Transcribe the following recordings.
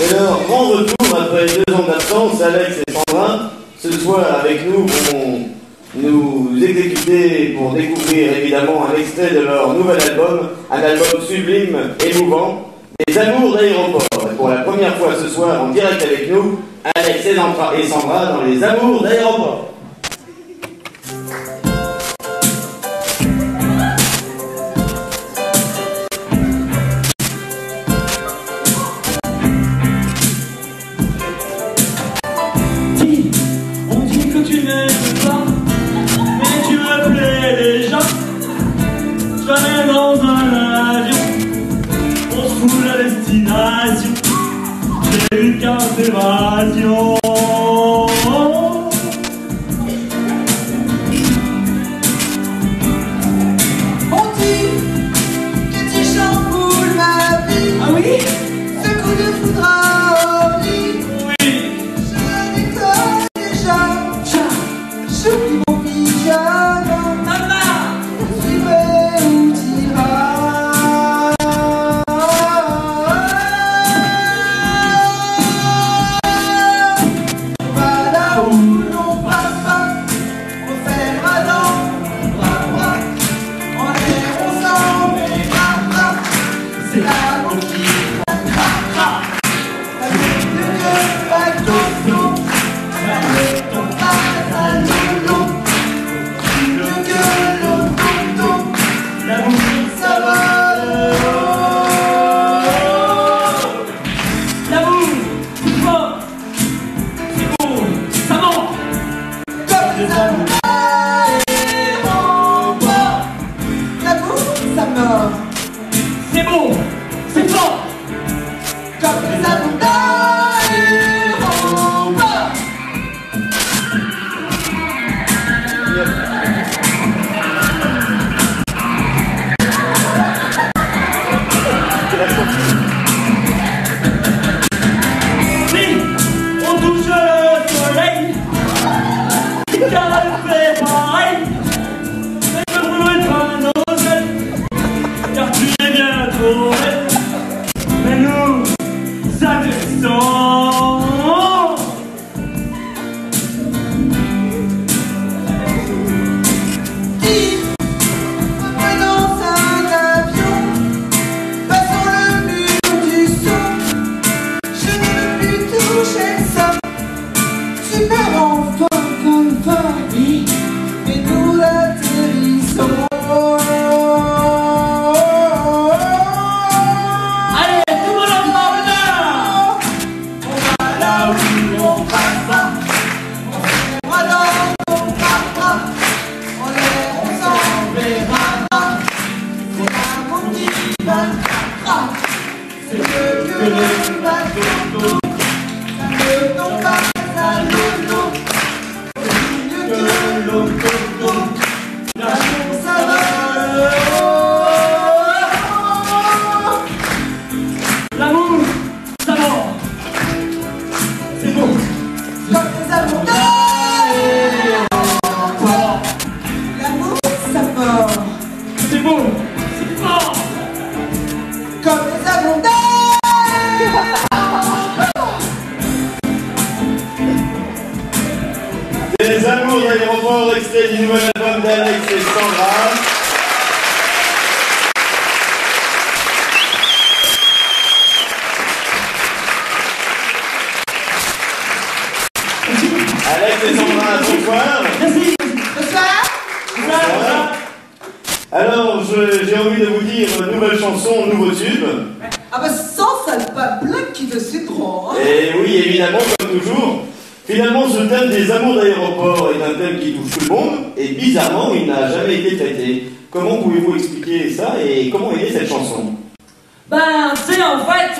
C'est leur grand retour après 2 ans d'absence. Alex et Sandra, ce soir avec nous, vont nous exécuter pour découvrir évidemment un extrait de leur nouvel album, un album sublime, émouvant, Les Amours d'aéroport. Et pour la première fois ce soir en direct avec nous, Alex et Sandra dans Les Amours d'aéroport. J'ai une carte d'évasion. On dit que tu chamboules ma vie. Ah oui? Ce coup de foudre à lit. Oui. Je déconne déjà. J'oublie mon pyjama. Maman! Tu veux où t'iras? C'est beau, c'est fort, comme les amours d'aéroport. oui, on touche le soleil, car elle fait pareil, mais ne brûle pas nos ailes, car tu es bien trop belle, mais nous agressons. Dans un avion, passons le mur du son. Je ne veux plus toucher ça. Super fort, oui. Mais nous l'atterrissons. Allez, tout le monde ensemble là! On va là où on passe pas. On va dans nos bras. En l'air, on s'enverra. C'est l'amour qui va frapper. C'est que le bateau. Ça ne tombe pas à l'eau. C'est mieux que l'eau. L'amour, ça va. L'amour, ça va! C'est beau! Comme les amours d'aéroport. L'amour, ça mord. C'est beau! C'est fort! Comme les amours d'aéroport. Les Amours d'aéroport, extrait du nouvel album d'Alex et Sandra. Alex et Sandra, bonsoir. Merci! Bonsoir. Bonsoir. Alors, j'ai envie de vous dire, nouvelle chanson, nouveau tube. Ah bah ça le pas blague qui décidera. Et oui, évidemment, comme toujours, finalement, ce thème des amours d'aéroport est un thème qui touche tout le monde, et bizarrement, il n'a jamais été traité. Comment pouvez-vous expliquer ça, et comment est née cette chanson? Ben, tu sais, en fait,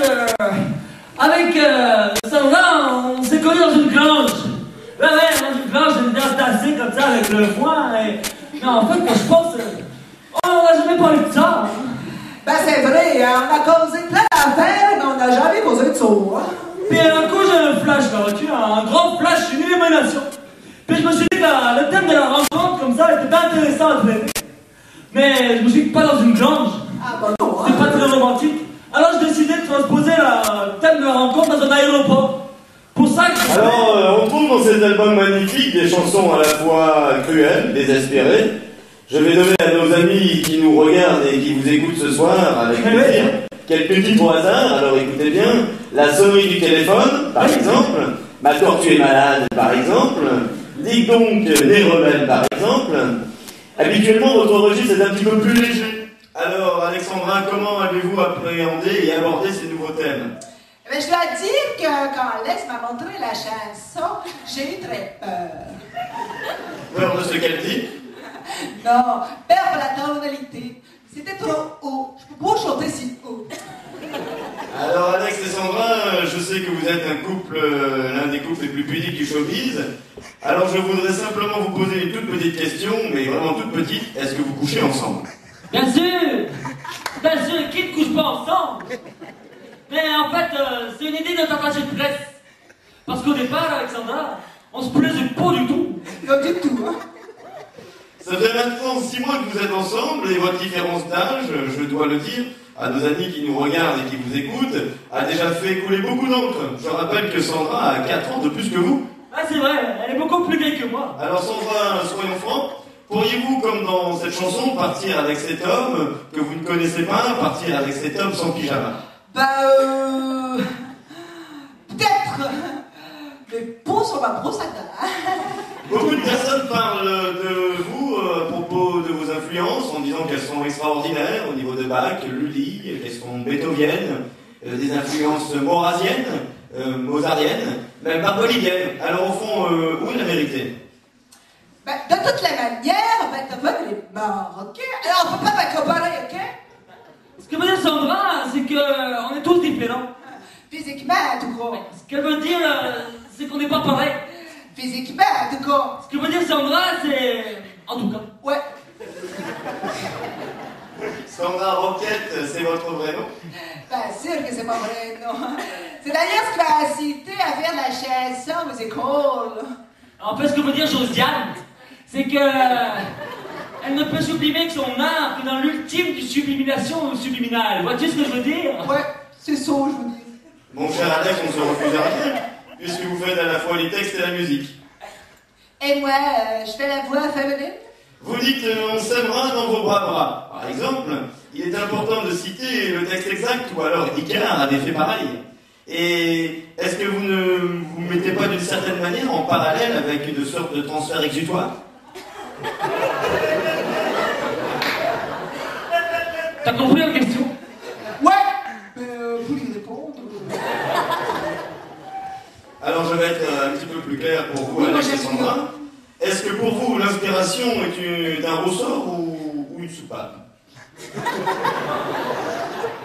avec Sandra, on s'est connus dans une grange. Ouais, dans une grange, on était entassés comme ça avec le foin. Mais en fait, quand je pense, on n'a jamais parlé de ça. Hein. Ben c'est vrai, hein, on a causé plein d'affaires, mais on n'a jamais causé de ça. Hein. Puis un coup, j'ai un flash, là, tu vois, un grand flash, une illumination. Puis je me suis dit que le thème de la rencontre, comme ça, était bien intéressant à traiter. Mais je me suis dit, pas dans une grange. Ah bah non, C'est hein. pas très romantique. Alors j'ai décidé de transposer le thème de la rencontre dans un aéroport. Pour ça que... Alors, on trouve dans cet album magnifique des chansons à la fois cruelles, désespérées. Je vais donner à nos amis qui nous regardent et qui vous écoutent ce soir avec plaisir quelques titres au hasard. Alors écoutez bien, La sonnerie du téléphone, par exemple, Ma tortue est malade, par exemple, Dis donc, les rebelles, par exemple. Habituellement, votre registre est un petit peu plus léger. Alors, Alexandra, comment avez-vous appréhendé et abordé ces nouveaux thèmes? Mais je dois dire que quand Alex m'a montré la chanson, j'ai eu très peur. Peur de ce qu'elle dit? Non, peur pour la tonalité. C'était trop haut. Je peux pas chanter si haut. Alors, Alex et Sandra, je sais que vous êtes un couple, l'un des couples les plus pudiques du showbiz. Alors, je voudrais simplement vous poser une toute petite question, mais vraiment toute petite. Est-ce que vous couchez ensemble? Bien sûr, qui ne couche pas ensemble? Mais en fait, c'est une idée de notre attaché de presse. Parce qu'au départ, Alexandra, on se plaisait pas du tout. Pas du tout, hein. Ça fait maintenant 6 mois que vous êtes ensemble et votre différence d'âge, je dois le dire, à nos amis qui nous regardent et qui vous écoutent, a déjà fait couler beaucoup d'encre. Je rappelle que Sandra a 4 ans de plus que vous. Ah c'est vrai, elle est beaucoup plus vieille que moi. Alors Sandra, soyons francs, pourriez-vous, comme dans cette chanson, partir avec cet homme que vous ne connaissez pas, partir avec cet homme sans pyjama? Peut-être. Mais pas sur ma brosse à dents. Beaucoup de personnes parlent de vous à propos de vos influences en disant qu'elles sont extraordinaires au niveau de Bach, Lully, qu'elles sont beethoveniennes, des influences maurasiennes, mozartiennes, même barboliviennes. Alors au fond, où est la vérité? De toutes les manières, Beethoven est mort, ok? Alors on peut pas me comparer, ok? Ce que veut dire Sandra, c'est qu'on est tous différents. Physiquement, en tout cas. Ce qu'elle veut dire, c'est qu'on n'est pas pareil. Physiquement, en tout cas. Ce que veut dire Sandra, c'est... En tout cas. Ouais. Sandra Roquette, c'est votre vrai nom? Bien sûr que c'est pas vrai, non. C'est d'ailleurs ce qui m'a incité à faire de la chanson musicale. En fait, ce que veut dire Josiane, c'est que... Elle ne peut sublimer que son art que dans l'ultime du sublimination subliminale. Vois-tu ce que je veux dire? Ouais, c'est ça, je vous dis. Mon cher Alex, on se refuse à rien, puisque vous faites à la fois les textes et la musique. Et moi, je fais la voix féminine. Vous dites on s'aimera dans vos bras bras. Par exemple, il est important de citer le texte exact, ou alors Icare avait fait pareil. Et est-ce que vous ne vous mettez pas d'une certaine manière en parallèle avec une sorte de transfert exutoire? T'as compris la question? Ouais, mais vous y répondre. Alors je vais être un petit peu plus clair pour vous, Alex et Sandra. Est-ce que pour vous, l'inspiration est un ressort ou une soupape?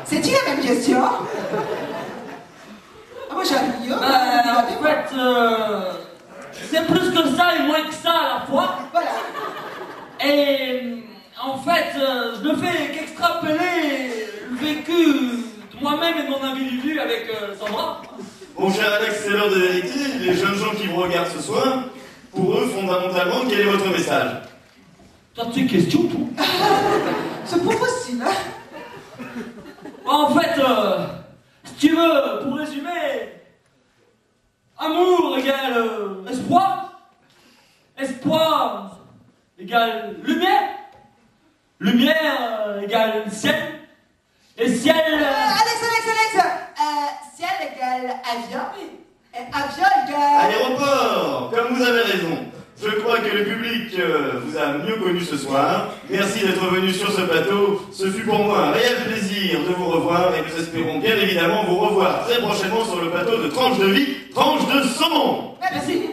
C'est-tu la même question? Ah, moi j'arrive. En fait, c'est plus que ça et moins que ça à la fois. Voilà. Et en fait, je ne fais qu'extrapoler le vécu de moi-même et de mon individu avec Sandra. Mon cher Alex, c'est l'heure de vérité. Les jeunes gens qui vous regardent ce soir, pour eux, fondamentalement, quel est votre message? T'as tes questions, toi? C'est pas facile, hein? En fait, si tu veux, pour résumer, amour égale espoir, espoir égale lumière, lumière égale ciel, et ciel... Alex, ciel égale avion, et avion égale... Aéroport, comme vous avez raison. Je crois que le public vous a mieux connu ce soir. Merci d'être venu sur ce plateau. Ce fut pour moi un réel plaisir de vous revoir et nous espérons bien évidemment vous revoir très prochainement sur le plateau de Tranche de vie, Tranche de son. Merci.